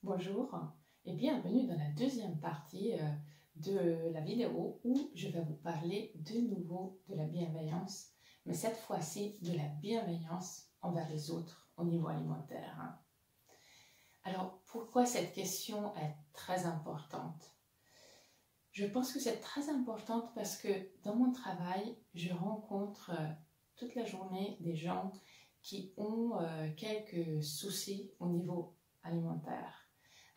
Bonjour et bienvenue dans la deuxième partie de la vidéo où je vais vous parler de nouveau de la bienveillance, mais cette fois-ci de la bienveillance envers les autres au niveau alimentaire. Alors, pourquoi cette question est très importante? Je pense que c'est très importante parce que dans mon travail, je rencontre toute la journée des gens qui ont quelques soucis au niveau alimentaire.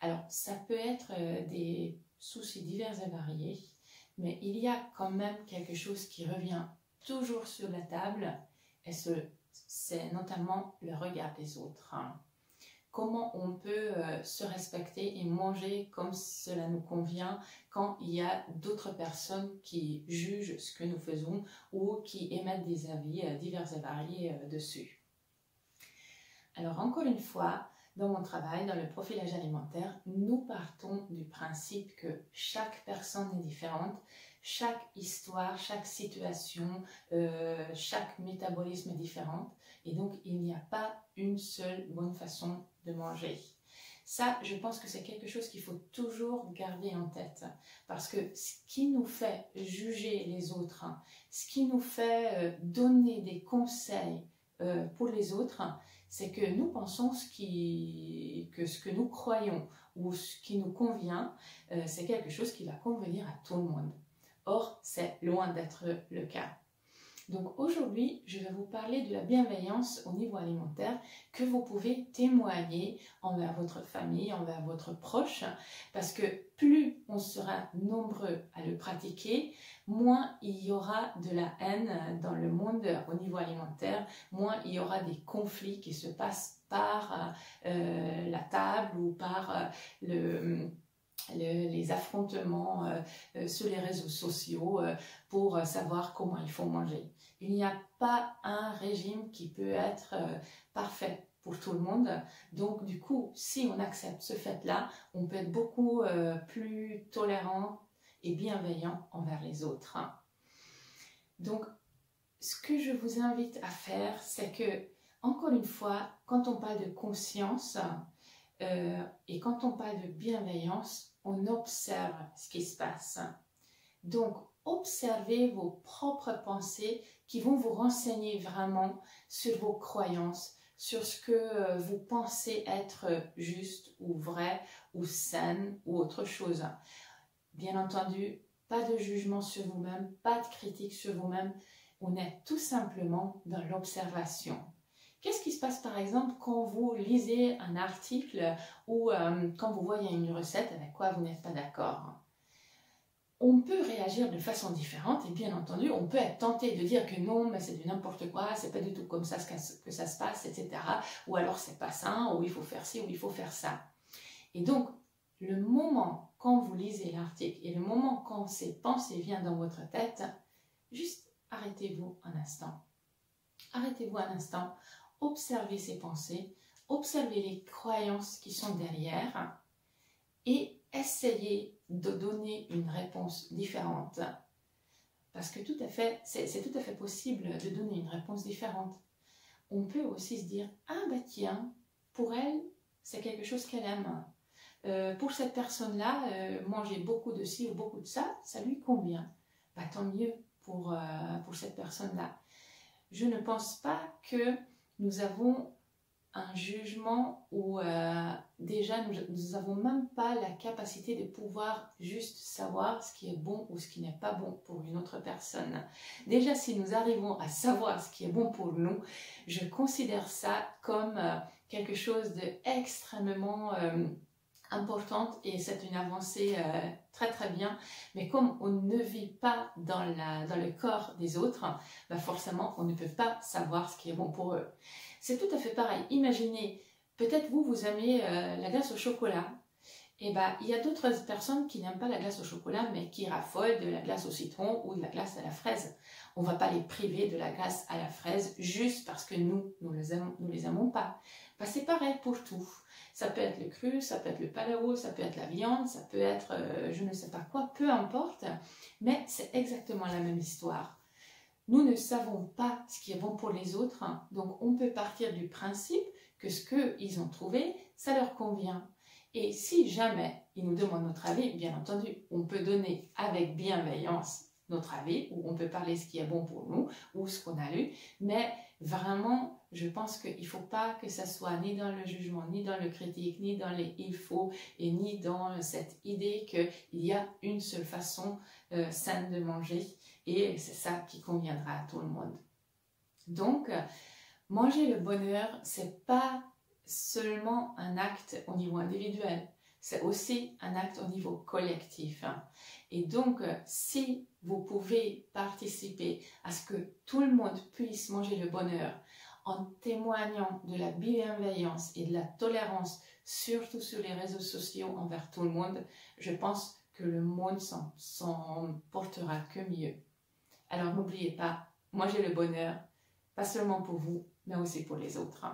Alors, ça peut être des soucis divers et variés, mais il y a quand même quelque chose qui revient toujours sur la table, et c'est notamment le regard des autres. Comment on peut se respecter et manger comme cela nous convient quand il y a d'autres personnes qui jugent ce que nous faisons ou qui émettent des avis divers et variés dessus. Alors, encore une fois, dans mon travail, dans le profilage alimentaire, nous partons du principe que chaque personne est différente, chaque histoire, chaque situation, chaque métabolisme est différent et donc il n'y a pas une seule bonne façon de manger. Ça, je pense que c'est quelque chose qu'il faut toujours garder en tête parce que ce qui nous fait juger les autres, ce qui nous fait donner des conseils pour les autres, c'est que nous pensons que ce que nous croyons ou ce qui nous convient, c'est quelque chose qui va convenir à tout le monde. Or, c'est loin d'être le cas. Donc aujourd'hui, je vais vous parler de la bienveillance au niveau alimentaire que vous pouvez témoigner envers votre famille, envers votre proche, parce que plus on sera nombreux à le pratiquer, moins il y aura de la haine dans le monde au niveau alimentaire, moins il y aura des conflits qui se passent par la table ou par les affrontements sur les réseaux sociaux pour savoir comment il faut manger. Il n'y a pas un régime qui peut être parfait pour tout le monde. Donc du coup, si on accepte ce fait-là, on peut être beaucoup plus tolérant et bienveillant envers les autres. Donc, ce que je vous invite à faire, c'est que, encore une fois, quand on parle de conscience et quand on parle de bienveillance, on observe ce qui se passe. Donc, observez vos propres pensées qui vont vous renseigner vraiment sur vos croyances, sur ce que vous pensez être juste ou vrai ou saine ou autre chose. Bien entendu, pas de jugement sur vous-même, pas de critique sur vous-même. On est tout simplement dans l'observation. Qu'est-ce qui se passe par exemple quand vous lisez un article ou quand vous voyez une recette avec quoi vous n'êtes pas d'accord? On peut réagir de façon différente et bien entendu, on peut être tenté de dire que non, mais c'est du n'importe quoi, c'est pas du tout comme ça que ça se passe, etc. Ou alors c'est pas sain, ou il faut faire ci, ou il faut faire ça. Et donc, le moment quand vous lisez l'article et le moment quand ces pensées viennent dans votre tête, juste arrêtez-vous un instant. Arrêtez-vous un instant, observez ces pensées, observez les croyances qui sont derrière et essayez de donner une réponse différente. Parce que c'est tout à fait possible de donner une réponse différente. On peut aussi se dire, ah bah tiens, pour elle, c'est quelque chose qu'elle aime. Pour cette personne-là, manger beaucoup de ci ou beaucoup de ça, ça lui convient. Bah, tant mieux pour cette personne-là. Je ne pense pas que nous avons un jugement où déjà nous n'avons même pas la capacité de pouvoir juste savoir ce qui est bon ou ce qui n'est pas bon pour une autre personne. Déjà, si nous arrivons à savoir ce qui est bon pour nous, je considère ça comme quelque chose d'extrêmement importante et c'est une avancée très très bien, mais comme on ne vit pas dans le corps des autres, bah forcément on ne peut pas savoir ce qui est bon pour eux. C'est tout à fait pareil. Imaginez, peut-être vous aimez la glace au chocolat, et bah il y a d'autres personnes qui n'aiment pas la glace au chocolat mais qui raffolent de la glace au citron ou de la glace à la fraise. On ne va pas les priver de la glace à la fraise juste parce que nous les aimons pas. Bah, c'est pareil pour tout. Ça peut être le cru, ça peut être le paleo, ça peut être la viande, ça peut être je ne sais pas quoi, peu importe, mais c'est exactement la même histoire. Nous ne savons pas ce qui est bon pour les autres, donc on peut partir du principe que ce qu'ils ont trouvé, ça leur convient. Et si jamais ils nous demandent notre avis, bien entendu, on peut donner avec bienveillance notre avis, ou on peut parler ce qui est bon pour nous, ou ce qu'on a lu, mais vraiment, je pense qu'il ne faut pas que ça soit ni dans le jugement, ni dans le critique, ni dans les il faut, et ni dans cette idée qu'il y a une seule façon saine de manger, et c'est ça qui conviendra à tout le monde. Donc, manger le bonheur, c'est pas seulement un acte au niveau individuel, c'est aussi un acte au niveau collectif. Et donc, si vous pouvez participer à ce que tout le monde puisse manger le bonheur en témoignant de la bienveillance et de la tolérance, surtout sur les réseaux sociaux envers tout le monde, je pense que le monde s'en portera que mieux. Alors n'oubliez pas, mangez le bonheur, pas seulement pour vous, mais aussi pour les autres.